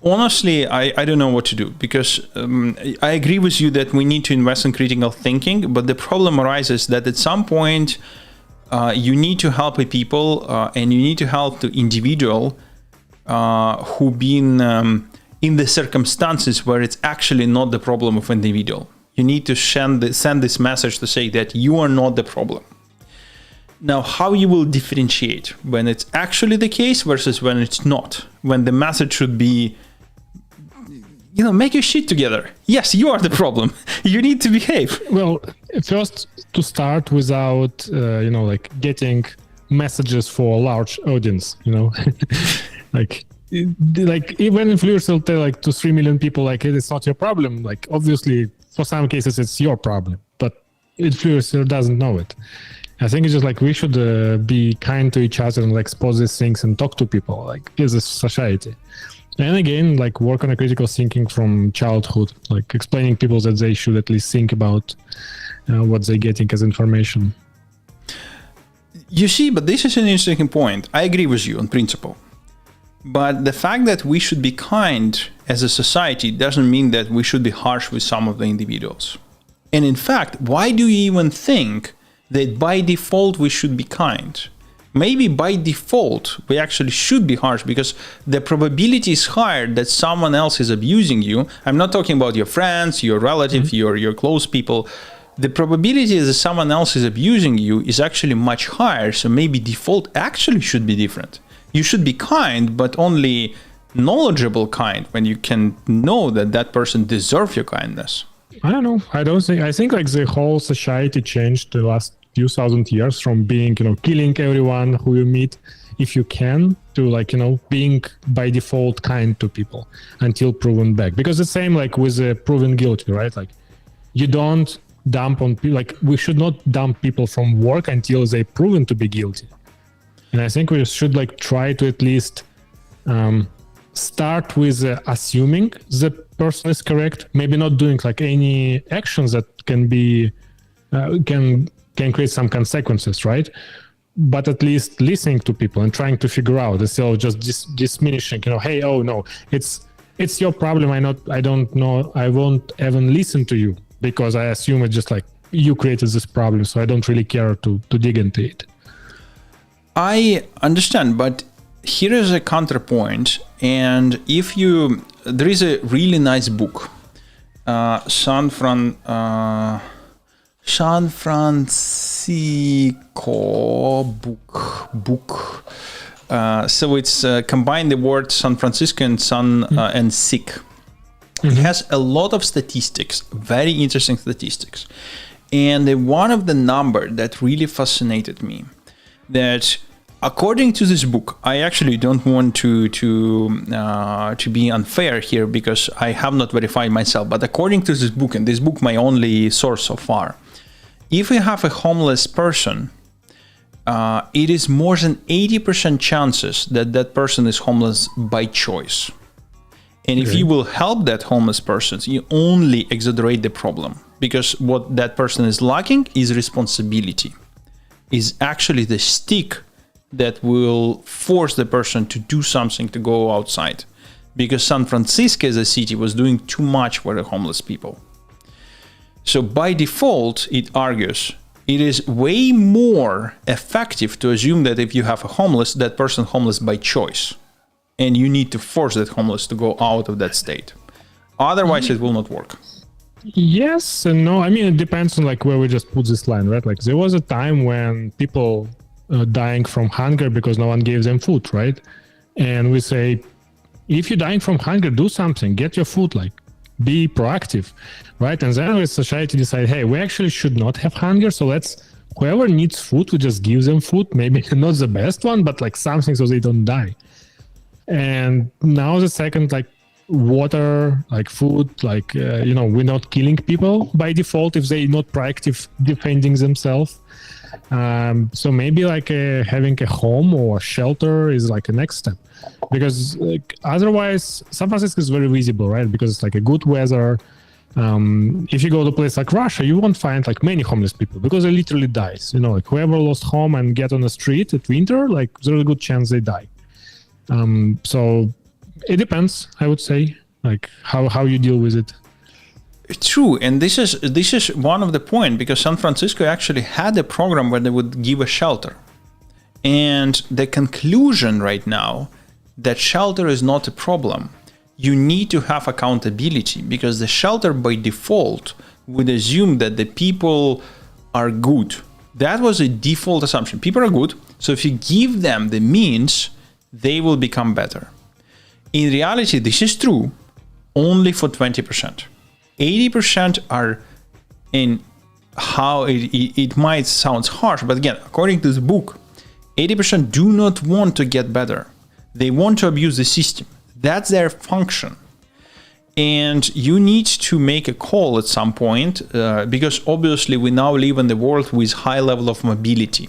Honestly, I don't know what to do because I agree with you that we need to invest in critical thinking, but the problem arises that at some point you need to help people and you need to help the individual who been in the circumstances where it's actually not the problem of individual. You need to send this message to say that you are not the problem. Now, how you will differentiate when it's actually the case versus when it's not? When the message should be make your shit together. Yes, you are the problem. You need to behave. Well, first to start without, like getting messages for a large audience, like even influencers will tell like to 3 million people, like, it's not your problem. Like, obviously, for some cases, it's your problem, but influencer doesn't know it. I think it's just like we should be kind to each other and like expose these things and talk to people like as a society. And again, like work on a critical thinking from childhood, like explaining people that they should at least think about what they're getting as information. You see, but this is an interesting point. I agree with you on principle. But the fact that we should be kind as a society doesn't mean that we should be harsh with some of the individuals. And in fact, why do you even think that by default we should be kind? Maybe by default we actually should be harsh because the probability is higher that someone else is abusing you. I'm not talking about your friends, your relatives, your close people. The probability that someone else is abusing you is actually much higher. So maybe default actually should be different. You should be kind, but only knowledgeable kind when you can know that that person deserves your kindness. I don't know. I think like the whole society changed the last few thousand years from being, killing everyone who you meet if you can to like, being by default kind to people until proven back. Because the same like with proven guilty, right? Like you don't dump on people, like we should not dump people from work until they're proven to be guilty. And I think we should like try to at least start with assuming the person is correct, maybe not doing like any actions that can be, can create some consequences, right? But at least listening to people and trying to figure out instead of just diminishing, hey, oh no, it's your problem. I don't know. I won't even listen to you because I assume it's just like you created this problem. So I don't really care to dig into it. I understand, but here is a counterpoint. And there is a really nice book, San Francisco book. So it's combined the word San Francisco and and sick. Mm-hmm. It has a lot of statistics, very interesting statistics. And one of the number that really fascinated me, that according to this book, I actually don't want to be unfair here because I have not verified myself, but according to this book, and this book my only source so far, if we have a homeless person, it is more than 80% chances that that person is homeless by choice. And if you will help that homeless person, you only exaggerate the problem because what that person is lacking is responsibility, is actually the stick that will force the person to do something to go outside. Because San Francisco as a city was doing too much for the homeless people. So by default, it argues, it is way more effective to assume that if you have a homeless, that person homeless by choice. And you need to force that homeless to go out of that state. Otherwise, it will not work. Yes and no. I mean, it depends on like where we just put this line, right? Like there was a time when people dying from hunger because no one gave them food, right? And we say, if you're dying from hunger, do something, get your food, like be proactive, right? And then with society decide, hey, we actually should not have hunger, so whoever needs food, we just give them food, maybe not the best one, but like something so they don't die. And now the second, like water, like food, like we're not killing people by default if they're not proactive defending themselves. So maybe like having a home or a shelter is like a next step, because like, otherwise San Francisco is very visible, right? Because it's like a good weather. If you go to a place like Russia, you won't find like many homeless people because they literally dies. Like whoever lost home and get on the street at winter, like there's a good chance they die. So it depends, I would say, like how you deal with it. True, and this is one of the point, because San Francisco actually had a program where they would give a shelter, and the conclusion right now that shelter is not a problem. You need to have accountability, because the shelter by default would assume that the people are good. That was a default assumption. People are good, so if you give them the means, they will become better. In reality, this is true, only for 20%. 80% are in how it might sound harsh, but again, according to the book, 80% do not want to get better. They want to abuse the system. That's their function. And you need to make a call at some point, because obviously we now live in the world with high level of mobility.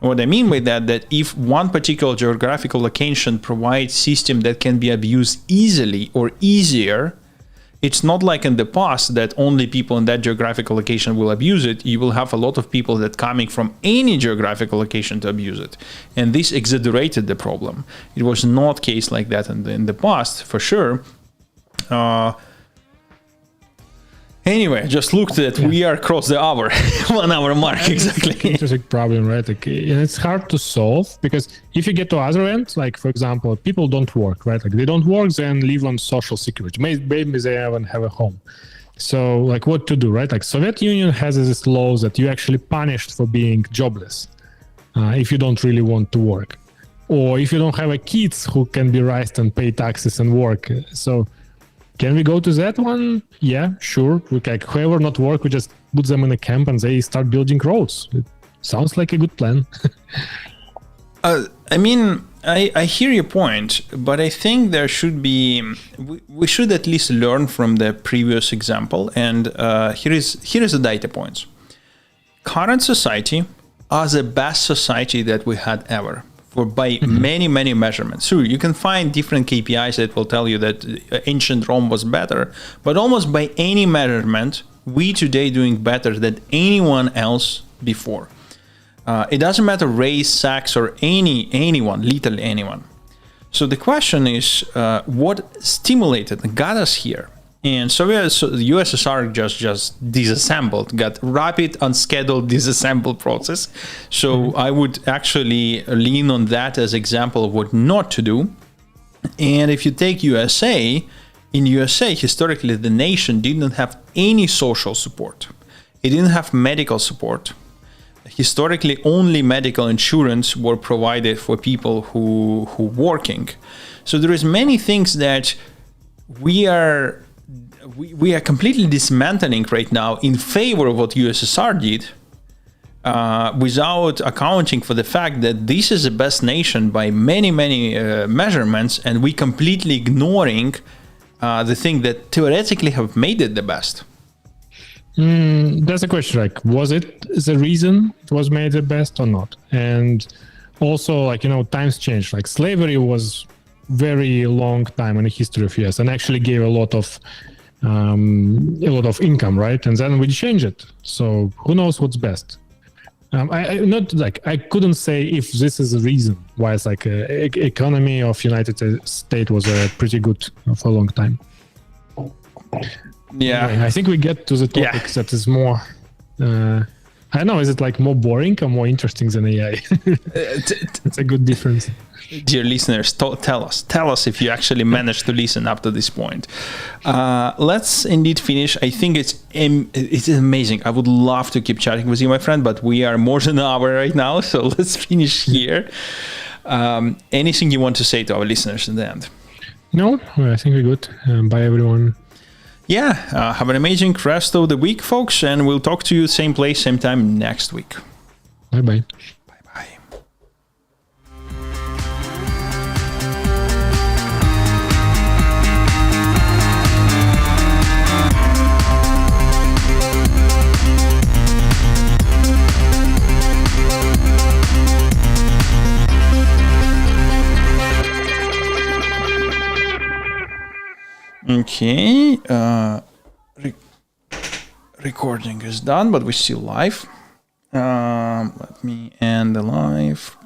And what I mean by that if one particular geographical location provides system that can be abused easily or easier, it's not like in the past that only people in that geographical location will abuse it. You will have a lot of people that coming from any geographical location to abuse it. And this exaggerated the problem. It was not case like that in the past, for sure. Anyway, just looked at we are across the hour, 1 hour mark, exactly. Interesting problem, right? Like, and it's hard to solve because if you get to other end, like for example, people don't work, right? Like they don't work, then live on social security. Maybe they even have a home. So like what to do, right? Like Soviet Union has this laws that you actually punished for being jobless if you don't really want to work, or if you don't have a kids who can be raised and pay taxes and work. So can we go to that one? Yeah, sure. We like whoever not work, we just put them in a camp and they start building roads. It sounds like a good plan. I mean, I hear your point, but I think there should be, we should at least learn from the previous example. And here is the data points. Current society are the best society that we had ever. By many measurements. So you can find different KPIs that will tell you that ancient Rome was better, but almost by any measurement, we today doing better than anyone else before. It doesn't matter race, sex, or anyone, literally anyone. So the question is, what stimulated and got us here? And so the USSR just disassembled, got rapid unscheduled disassemble process. So I would actually lean on that as example of what not to do. And if you take USA, in USA, historically, the nation didn't have any social support. It didn't have medical support. Historically, only medical insurance were provided for people who working. So there is many things that we are completely dismantling right now in favor of what USSR did, without accounting for the fact that this is the best nation by many measurements, and we completely ignoring the thing that theoretically have made it the best. That's a question, like, was it the reason it was made the best or not? And also, like, times changed. Like slavery was very long time in the history of US and actually gave a lot of income, right? And then we change it. So who knows what's best? I couldn't say if this is the reason why it's like economy of United States was pretty good for a long time. Yeah, anyway, I think we get to the topic that is more. I don't know, is it like more boring or more interesting than AI? It's a good difference. Dear listeners, tell us if you actually managed to listen up to this point. Let's indeed finish. I think it's amazing. I would love to keep chatting with you, my friend, but we are more than an hour right now, so let's finish here. Anything you want to say to our listeners in the end? No, I think we're good. Bye, everyone. Yeah, have an amazing rest of the week, folks, and we'll talk to you same place, same time next week. Bye-bye. Okay, recording is done, but we're still live. Let me end the live.